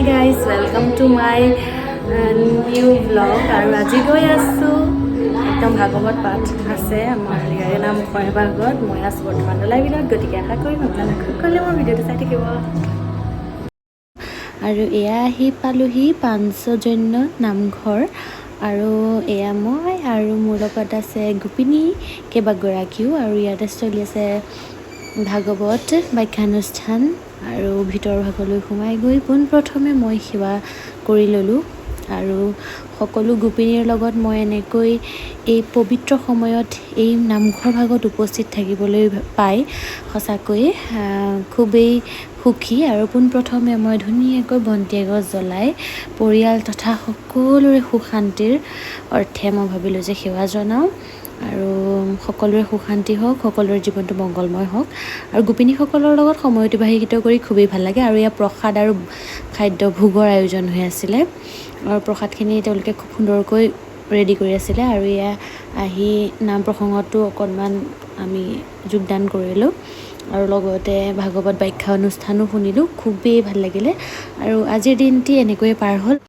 guys, welcome to my new vlog. আৰু আজি গৈ আছো একদম ভাগৱত পাঠ আছে আমাৰ ইয়াৰে নামঘৰ ভাগত মই আছো বৰ্তমান লাইভত গতিকে আশা কৰিম আপোনালোকে সকলোৱে মোৰ ভিডিঅ'টো চাই থাকিব আৰু এয়া আহি পালোহি পাঞ্চজন্য নামঘৰ আৰু এয়া মই আৰু মোৰ লগত আছে গোপিনী কেইবাগৰাকীও আৰু ইয়াতে চলি আছে ভাগৱত ব্যাখ্যানুষ্ঠান আৰু ভিতৰ ভাগলৈ সোমাই গৈ পোনপ্ৰথমে মই সেৱা কৰি ল'লোঁ আৰু সকলো গোপিনীৰ লগত মই এনেকৈ এই পবিত্ৰ সময়ত এই নামঘৰ ভাগত উপস্থিত থাকিবলৈ পাই সঁচাকৈ খুবেই সুখী আৰু পোনপ্ৰথমে মই ধুনীয়াকৈ বন্তি এগছ জ্বলাই পৰিয়াল তথা সকলোৰে সুখ শান্তিৰ অৰ্থে মই ভাবিলোঁ যে সেৱা জনাওঁ আৰু সকলোৰে সুখ শান্তি হওক সকলোৰে জীৱনটো মংগলময় হওক আৰু গোপিনীসকলৰ লগত সময় অতিবাহিত কৰি খুবেই ভাল লাগে আৰু ইয়াৰ প্ৰসাদ আৰু খাদ্য ভোগৰ আয়োজন হৈ আছিলে আৰু প্ৰসাদখিনি তেওঁলোকে খুব সুন্দৰকৈ ৰেডি কৰি আছিলে আৰু এয়া আহি নাম প্ৰসংগতো অকণমান আমি যোগদান কৰিলোঁ আৰু লগতে ভাগৱত ব্যাখ্যা অনুষ্ঠানো শুনিলোঁ খুবেই ভাল লাগিলে আৰু আজিৰ দিনটি এনেকৈয়ে পাৰ হ'ল